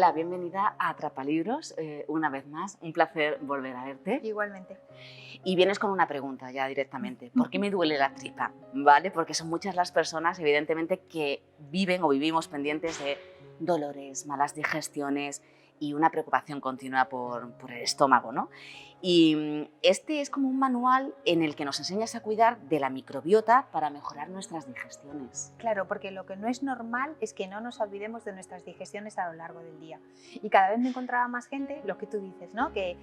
la bienvenida a Atrapalibros, una vez más. Un placer volver a verte. Igualmente. Y vienes con una pregunta ya directamente. ¿Por qué me duele la tripa? ¿Vale? Porque son muchas las personas, evidentemente, que viven o vivimos pendientes de dolores, malas digestiones y una preocupación continua por el estómago, ¿no? Y este es como un manual en el que nos enseñas a cuidar de la microbiota para mejorar nuestras digestiones. Claro, porque lo que no es normal es que no nos olvidemos de nuestras digestiones a lo largo del día. Y cada vez me encontraba más gente, lo que tú dices, ¿no? Que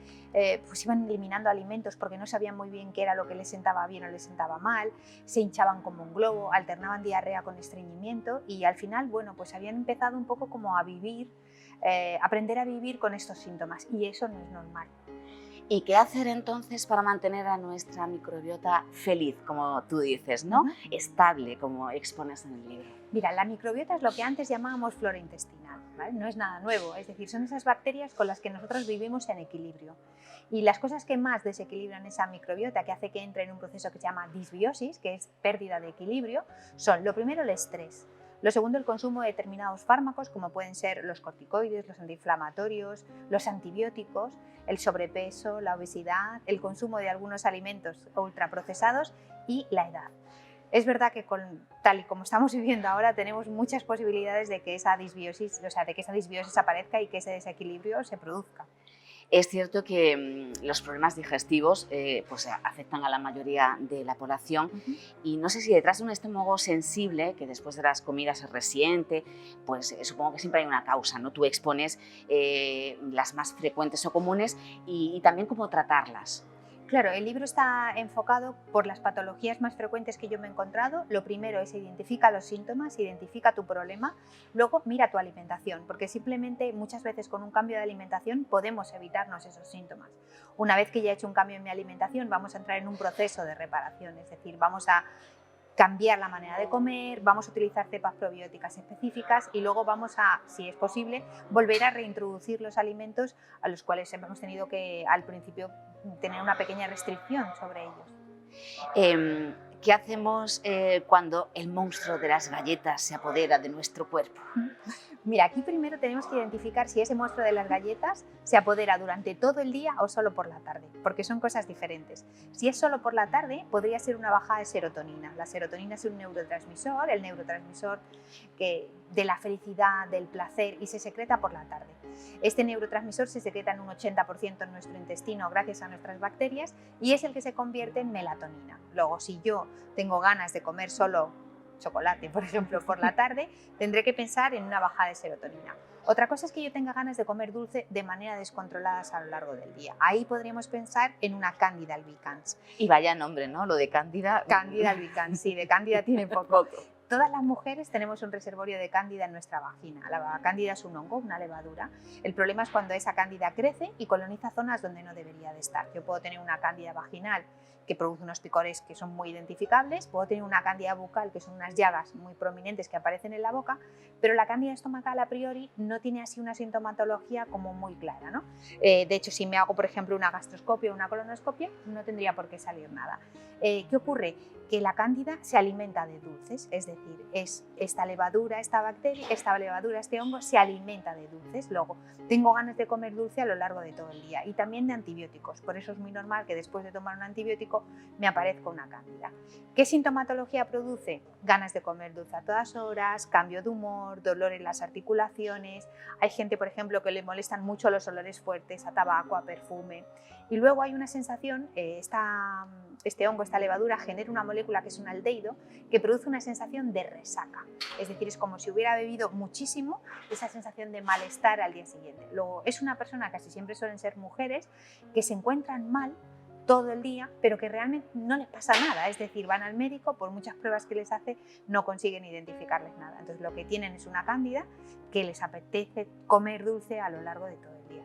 pues iban eliminando alimentos porque no sabían muy bien qué era lo que les sentaba bien o les sentaba mal, se hinchaban como un globo, alternaban diarrea con estreñimiento y al final, bueno, pues habían empezado un poco como a vivir, aprender a vivir con estos síntomas y eso no es normal. ¿Y qué hacer entonces para mantener a nuestra microbiota feliz, como tú dices, ¿no? Estable, como expones en el libro. Mira, la microbiota es lo que antes llamábamos flora intestinal, ¿vale? No es nada nuevo, es decir, son esas bacterias con las que nosotros vivimos en equilibrio. Y las cosas que más desequilibran esa microbiota, que hace que entre en un proceso que se llama disbiosis, que es pérdida de equilibrio, son lo primero el estrés. Lo segundo, el consumo de determinados fármacos, como pueden ser los corticoides, los antiinflamatorios, los antibióticos, el sobrepeso, la obesidad, el consumo de algunos alimentos ultraprocesados y la edad. Es verdad que tal y como estamos viviendo ahora tenemos muchas posibilidades de que esa disbiosis, aparezca y que ese desequilibrio se produzca. Es cierto que los problemas digestivos pues afectan a la mayoría de la población y no sé si detrás de un estómago sensible, que después de las comidas se resiente, pues supongo que siempre hay una causa, ¿no? Tú expones las más frecuentes o comunes y también cómo tratarlas. Claro, el libro está enfocado por las patologías más frecuentes que yo me he encontrado. Lo primero es identifica los síntomas, identifica tu problema, luego mira tu alimentación, porque simplemente muchas veces con un cambio de alimentación podemos evitarnos esos síntomas. Una vez que ya he hecho un cambio en mi alimentación, vamos a entrar en un proceso de reparación, es decir, vamos a cambiar la manera de comer, vamos a utilizar cepas probióticas específicas y luego vamos a, si es posible, volver a reintroducir los alimentos a los cuales hemos tenido que al principio tener una pequeña restricción sobre ellos. ¿Qué hacemos cuando el monstruo de las galletas se apodera de nuestro cuerpo? Mira, aquí primero tenemos que identificar si ese monstruo de las galletas se apodera durante todo el día o solo por la tarde, porque son cosas diferentes. Si es solo por la tarde, podría ser una bajada de serotonina. La serotonina es un neurotransmisor, el neurotransmisor de la felicidad, del placer, y se secreta por la tarde. Este neurotransmisor se secreta en un 80% en nuestro intestino gracias a nuestras bacterias y es el que se convierte en melatonina. Luego, si yo tengo ganas de comer solo chocolate, por ejemplo, por la tarde, tendré que pensar en una bajada de serotonina. Otra cosa es que yo tenga ganas de comer dulce de manera descontrolada a lo largo del día. Ahí podríamos pensar en una Candida albicans. Y vaya nombre, ¿no? Lo de Cándida. Candida albicans, sí, de Cándida tiene poco. Todas las mujeres tenemos un reservorio de cándida en nuestra vagina. La cándida es un hongo, una levadura. El problema es cuando esa cándida crece y coloniza zonas donde no debería de estar. Yo puedo tener una cándida vaginal que produce unos picores que son muy identificables, puedo tener una cándida bucal que son unas llagas muy prominentes que aparecen en la boca, pero la cándida estomacal a priori no tiene así una sintomatología como muy clara, ¿no? De hecho, si me hago, por ejemplo, una gastroscopia o una colonoscopia, no tendría por qué salir nada. ¿Qué ocurre? Que la cándida se alimenta de dulces, es decir, esta levadura, este hongo se alimenta de dulces. Luego, tengo ganas de comer dulce a lo largo de todo el día y también de antibióticos, por eso es muy normal que después de tomar un antibiótico me aparezca una cándida. ¿Qué sintomatología produce? Ganas de comer dulce a todas horas, cambio de humor, dolor en las articulaciones. Hay gente, por ejemplo, que le molestan mucho los olores fuertes a tabaco, a perfume. Y luego hay una sensación, este hongo, esta levadura, genera una molécula que es un aldehído que produce una sensación de resaca. Es decir, es como si hubiera bebido muchísimo, esa sensación de malestar al día siguiente. Luego, es una persona, casi siempre suelen ser mujeres, que se encuentran mal todo el día, pero que realmente no les pasa nada, es decir, van al médico, por muchas pruebas que les hace, no consiguen identificarles nada. Entonces lo que tienen es una cándida que les apetece comer dulce a lo largo de todo el día.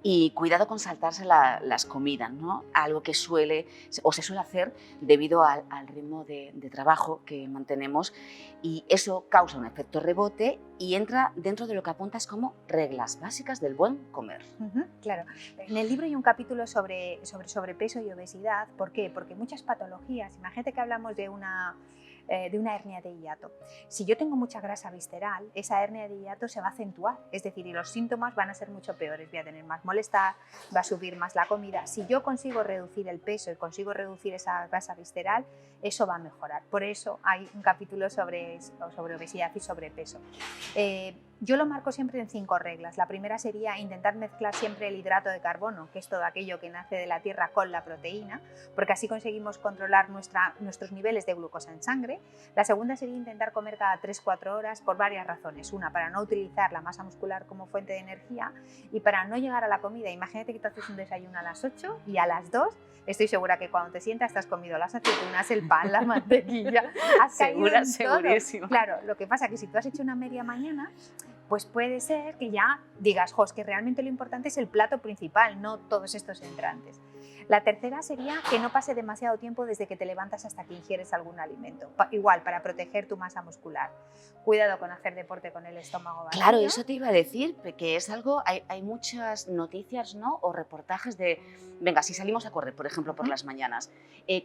Y cuidado con saltarse las comidas, ¿no? Algo que se suele hacer debido al ritmo de trabajo que mantenemos y eso causa un efecto rebote y entra dentro de lo que apuntas como reglas básicas del buen comer. Claro, en el libro hay un capítulo sobre sobrepeso y obesidad. ¿Por qué? Porque muchas patologías, imagínate que hablamos de una de una hernia de hiato. Si yo tengo mucha grasa visceral, esa hernia de hiato se va a acentuar, es decir, y los síntomas van a ser mucho peores, voy a tener más malestar, va a subir más la comida. Si yo consigo reducir el peso y consigo reducir esa grasa visceral, eso va a mejorar. Por eso hay un capítulo sobre obesidad y sobrepeso. Yo lo marco siempre en 5 reglas. La primera sería intentar mezclar siempre el hidrato de carbono, que es todo aquello que nace de la tierra, con la proteína, porque así conseguimos controlar nuestros niveles de glucosa en sangre. La segunda sería intentar comer cada 3-4 horas por varias razones. Una, para no utilizar la masa muscular como fuente de energía, y para no llegar a la comida. Imagínate que tú haces un desayuno a las 8 y a las 2 estoy segura que cuando te sientas te has comido las aceitunas, el pan, la mantequilla, has caído en todo. Segurísimo. Claro, lo que pasa es que si tú has hecho una media mañana, pues puede ser que ya digas, jo, es que realmente lo importante es el plato principal, no todos estos entrantes. La tercera sería que no pase demasiado tiempo desde que te levantas hasta que ingieres algún alimento. Igual, para proteger tu masa muscular. Cuidado con hacer deporte con el estómago vacío. Claro, eso te iba a decir, que es algo, hay muchas noticias, ¿no? O reportajes de, venga, si salimos a correr, por ejemplo, por las mañanas,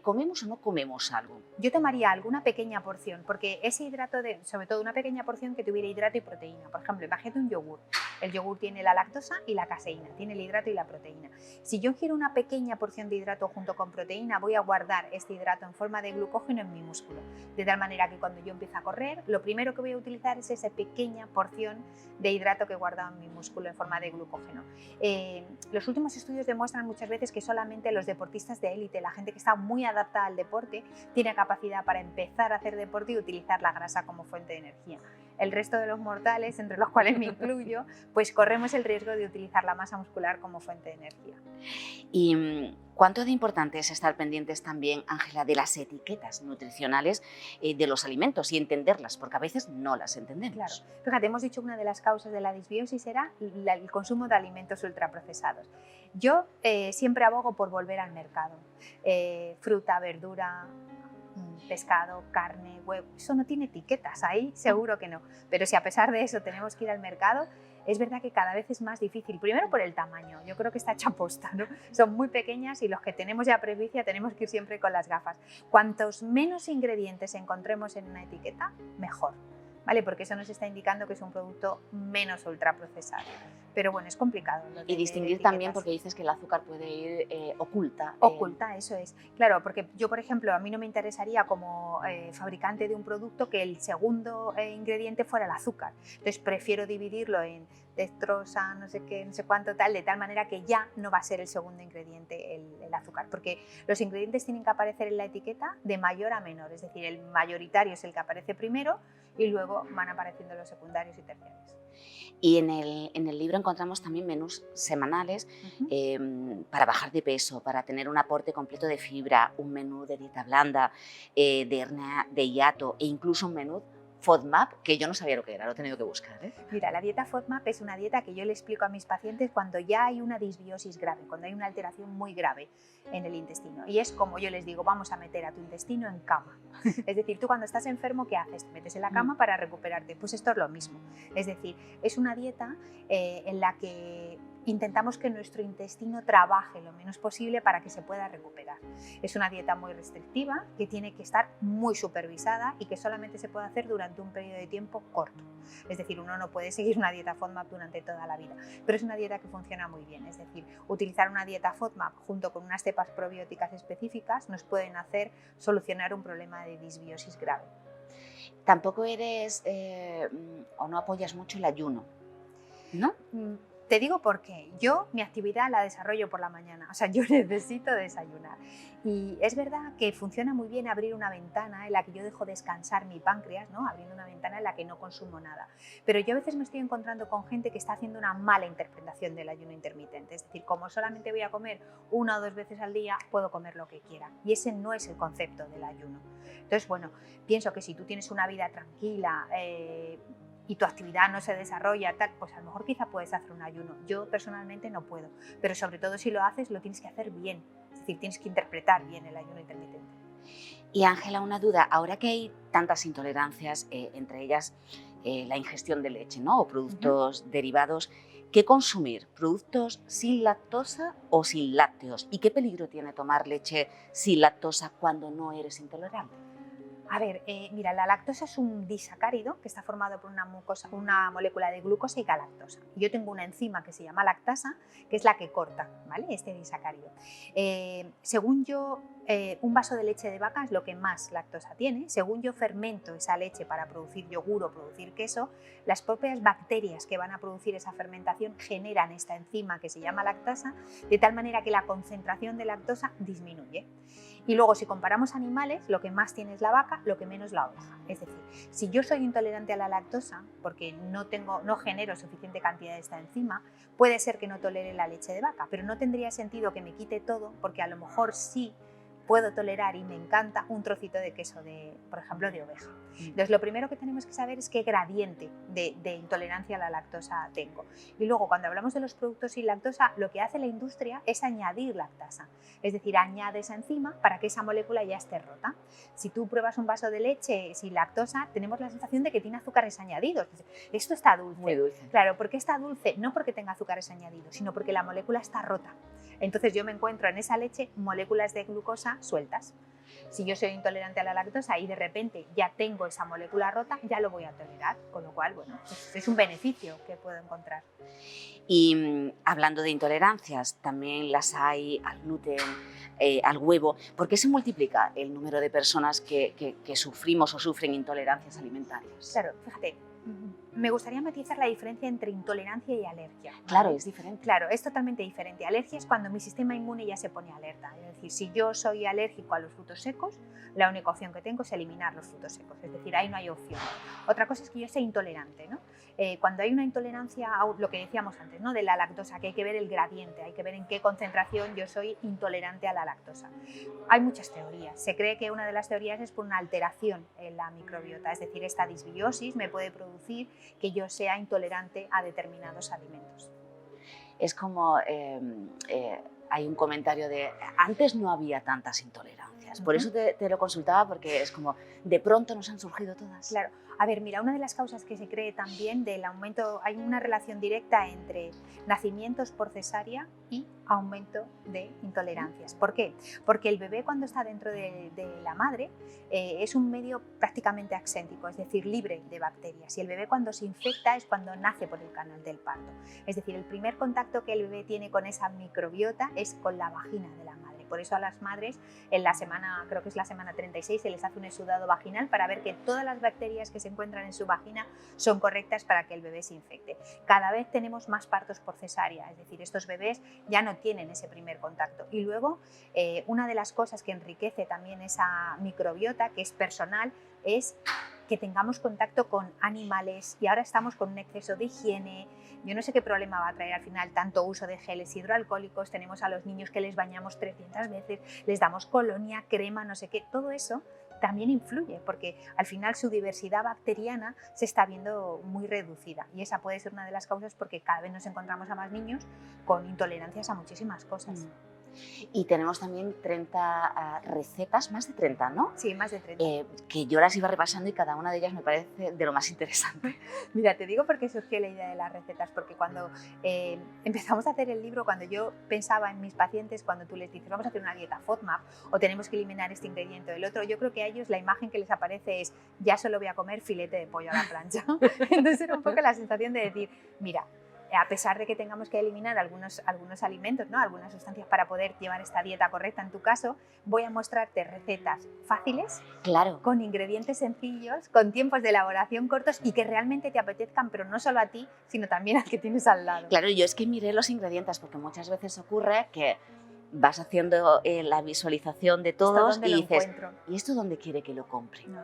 ¿comemos o no comemos algo? Yo tomaría alguna pequeña porción, porque ese hidrato, sobre todo una pequeña porción que tuviera hidrato y proteína. Por ejemplo, imagínate un yogur. El yogur tiene la lactosa y la caseína, tiene el hidrato y la proteína. Si yo quiero una pequeña porción de hidrato junto con proteína, voy a guardar este hidrato en forma de glucógeno en mi músculo. De tal manera que cuando yo empiece a correr, lo primero que voy a utilizar es esa pequeña porción de hidrato que he guardado en mi músculo en forma de glucógeno. Los últimos estudios demuestran muchas veces que solamente los deportistas de élite, la gente que está muy adaptada al deporte, tiene capacidad para empezar a hacer deporte y utilizar la grasa como fuente de energía. El resto de los mortales, entre los cuales me incluyo, pues corremos el riesgo de utilizar la masa muscular como fuente de energía. ¿Y cuánto de importante es estar pendientes también, Ángela, de las etiquetas nutricionales de los alimentos y entenderlas? Porque a veces no las entendemos. Claro. Fíjate, hemos dicho que una de las causas de la disbiosis era el consumo de alimentos ultraprocesados. Yo siempre abogo por volver al mercado. Fruta, verdura, pescado, carne, huevo, eso no tiene etiquetas, ahí seguro que no. Pero si a pesar de eso tenemos que ir al mercado, es verdad que cada vez es más difícil, primero por el tamaño, yo creo que está hecha posta, ¿no? Son muy pequeñas y los que tenemos ya presbicia tenemos que ir siempre con las gafas. Cuantos menos ingredientes encontremos en una etiqueta, mejor, ¿vale? Porque eso nos está indicando que es un producto menos ultraprocesado. Pero bueno, es complicado. Y distinguir también, porque dices que el azúcar puede ir oculta. Oculta, eso es. Claro, porque yo, por ejemplo, a mí no me interesaría como fabricante de un producto que el segundo ingrediente fuera el azúcar. Entonces prefiero dividirlo en dextrosa, no sé qué, no sé cuánto tal, de tal manera que ya no va a ser el segundo ingrediente el azúcar. Porque los ingredientes tienen que aparecer en la etiqueta de mayor a menor. Es decir, el mayoritario es el que aparece primero y luego van apareciendo los secundarios y terciarios. Y en el libro encontramos también menús semanales para bajar de peso, para tener un aporte completo de fibra, un menú de dieta blanda, de hernia de hiato e incluso un menú FODMAP, que yo no sabía lo que era, lo he tenido que buscar. Mira, la dieta FODMAP es una dieta que yo le explico a mis pacientes cuando ya hay una disbiosis grave, cuando hay una alteración muy grave en el intestino. Y es como yo les digo, vamos a meter a tu intestino en cama. Es decir, tú cuando estás enfermo, ¿qué haces? Te metes en la cama para recuperarte. Pues esto es lo mismo. Es decir, es una dieta en la que intentamos que nuestro intestino trabaje lo menos posible para que se pueda recuperar. Es una dieta muy restrictiva, que tiene que estar muy supervisada y que solamente se puede hacer durante un periodo de tiempo corto. Es decir, uno no puede seguir una dieta FODMAP durante toda la vida, pero es una dieta que funciona muy bien. Es decir, utilizar una dieta FODMAP junto con unas cepas probióticas específicas nos pueden hacer solucionar un problema de disbiosis grave. Tampoco eres o no apoyas mucho el ayuno, ¿no? Te digo por qué. Yo mi actividad la desarrollo por la mañana, o sea, yo necesito desayunar. Y es verdad que funciona muy bien abrir una ventana en la que yo dejo descansar mi páncreas, ¿no? Abriendo una ventana en la que no consumo nada. Pero yo a veces me estoy encontrando con gente que está haciendo una mala interpretación del ayuno intermitente. Es decir, como solamente voy a comer 1 o 2 veces al día, puedo comer lo que quiera. Y ese no es el concepto del ayuno. Entonces, bueno, pienso que si tú tienes una vida tranquila, y tu actividad no se desarrolla, tal, pues a lo mejor quizá puedes hacer un ayuno. Yo personalmente no puedo, pero sobre todo si lo haces, lo tienes que hacer bien. Es decir, tienes que interpretar bien el ayuno intermitente. Y Ángela, una duda, ahora que hay tantas intolerancias, entre ellas la ingestión de leche, ¿no? O productos derivados, ¿qué consumir? ¿Productos sin lactosa o sin lácteos? ¿Y qué peligro tiene tomar leche sin lactosa cuando no eres intolerante? A ver, mira, la lactosa es un disacárido que está formado por una molécula de glucosa y galactosa. Yo tengo una enzima que se llama lactasa, que es la que corta, ¿vale?, este disacárido. Según yo, un vaso de leche de vaca es lo que más lactosa tiene. Según yo fermento esa leche para producir yogur o producir queso, las propias bacterias que van a producir esa fermentación generan esta enzima que se llama lactasa, de tal manera que la concentración de lactosa disminuye. Y luego, si comparamos animales, lo que más tiene es la vaca, lo que menos la oveja. Es decir, si yo soy intolerante a la lactosa porque no genero suficiente cantidad de esta enzima, puede ser que no tolere la leche de vaca, pero no tendría sentido que me quite todo, porque a lo mejor sí puedo tolerar y me encanta un trocito de queso, por ejemplo, de oveja. Entonces, lo primero que tenemos que saber es qué gradiente de intolerancia a la lactosa tengo. Y luego, cuando hablamos de los productos sin lactosa, lo que hace la industria es añadir lactasa. Es decir, añade esa enzima para que esa molécula ya esté rota. Si tú pruebas un vaso de leche sin lactosa, tenemos la sensación de que tiene azúcares añadidos. Esto está dulce. Muy dulce. Claro, ¿por qué está dulce? No porque tenga azúcares añadidos, sino porque la molécula está rota. Entonces yo me encuentro en esa leche moléculas de glucosa sueltas. Si yo soy intolerante a la lactosa y de repente ya tengo esa molécula rota, ya lo voy a tolerar, con lo cual, bueno, pues es un beneficio que puedo encontrar. Y hablando de intolerancias, también las hay al gluten, al huevo. ¿Por qué se multiplica el número de personas que sufrimos o sufren intolerancias alimentarias? Claro, fíjate, me gustaría matizar la diferencia entre intolerancia y alergia, ¿vale? Claro, es diferente. Claro, es totalmente diferente. Alergia es cuando mi sistema inmune ya se pone alerta. Es decir, si yo soy alérgico a los frutos secos, la única opción que tengo es eliminar los frutos secos. Es decir, ahí no hay opción. Otra cosa es que yo sea intolerante, ¿no? Cuando hay una intolerancia, lo que decíamos antes, ¿no?, de la lactosa, que hay que ver el gradiente, hay que ver en qué concentración yo soy intolerante a la lactosa. Hay muchas teorías. Se cree que una de las teorías es por una alteración en la microbiota, es decir, esta disbiosis me puede producir que yo sea intolerante a determinados alimentos. Es como, hay un comentario de, antes no había tantas intolerancias, por eso te lo consultaba, porque es como, de pronto nos han surgido todas. Claro. A ver, mira, una de las causas que se cree también del aumento, hay una relación directa entre nacimientos por cesárea y aumento de intolerancias. ¿Por qué? Porque el bebé, cuando está dentro de la madre, es un medio prácticamente axéntico, es decir, libre de bacterias, y el bebé, cuando se infecta, es cuando nace por el canal del parto. Es decir, el primer contacto que el bebé tiene con esa microbiota es con la vagina de la madre. Por eso a las madres, en la semana, creo que es la semana 36, se les hace un exudado vaginal para ver que todas las bacterias que se encuentran en su vagina son correctas para que el bebé se infecte. Cada vez tenemos más partos por cesárea, es decir, estos bebés ya no tienen ese primer contacto. Y luego, una de las cosas que enriquece también esa microbiota, que es personal, es que tengamos contacto con animales, y ahora estamos con un exceso de higiene. Yo no sé qué problema va a traer al final tanto uso de geles hidroalcohólicos, tenemos a los niños que les bañamos 300 veces, les damos colonia, crema, no sé qué, todo eso también influye, porque al final su diversidad bacteriana se está viendo muy reducida, y esa puede ser una de las causas, porque cada vez nos encontramos a más niños con intolerancias a muchísimas cosas. Y tenemos también 30 recetas, más de 30, ¿no? Sí, más de 30. Que yo las iba repasando y cada una de ellas me parece de lo más interesante. Mira, te digo por qué surgió la idea de las recetas, porque cuando empezamos a hacer el libro, cuando yo pensaba en mis pacientes, cuando tú les dices vamos a hacer una dieta FODMAP o tenemos que eliminar este ingrediente o el otro, yo creo que a ellos la imagen que les aparece es ya solo voy a comer filete de pollo a la plancha. Entonces era un poco la sensación de decir, mira, a pesar de que tengamos que eliminar algunos alimentos, ¿no?, algunas sustancias para poder llevar esta dieta correcta en tu caso, voy a mostrarte recetas fáciles, claro, con ingredientes sencillos, con tiempos de elaboración cortos y que realmente te apetezcan, pero no solo a ti, sino también al que tienes al lado. Claro, yo es que miré los ingredientes, porque muchas veces ocurre que vas haciendo la visualización de todos y dices, ¿y esto dónde quiere que lo compre? No.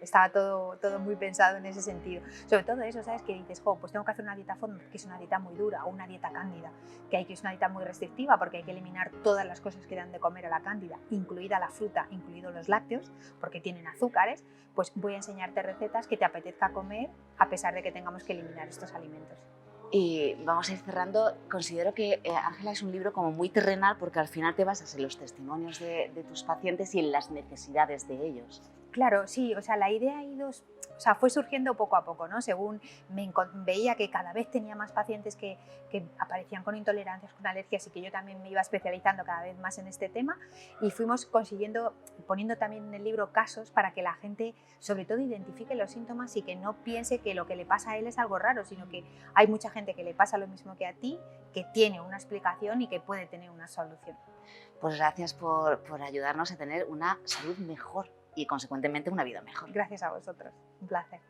Estaba todo muy pensado en ese sentido. Sobre todo eso, ¿sabes? Que dices, pues tengo que hacer una dieta FODMAP, que es una dieta muy dura, o una dieta cándida, que es una dieta muy restrictiva, porque hay que eliminar todas las cosas que dan de comer a la cándida, incluida la fruta, incluidos los lácteos, porque tienen azúcares. Pues voy a enseñarte recetas que te apetezca comer, a pesar de que tengamos que eliminar estos alimentos. Y vamos a ir cerrando. Considero que Ángela es un libro como muy terrenal, porque al final te basas en los testimonios de tus pacientes y en las necesidades de ellos. Claro, sí, o sea, la idea ha ido, o sea, fue surgiendo poco a poco, ¿no? Según veía que cada vez tenía más pacientes que aparecían con intolerancias, con alergias, y que yo también me iba especializando cada vez más en este tema, y fuimos consiguiendo, poniendo también en el libro casos para que la gente sobre todo identifique los síntomas y que no piense que lo que le pasa a él es algo raro, sino que hay mucha gente que le pasa lo mismo que a ti, que tiene una explicación y que puede tener una solución. Pues gracias por ayudarnos a tener una salud mejor y consecuentemente una vida mejor. Gracias a vosotros, un placer.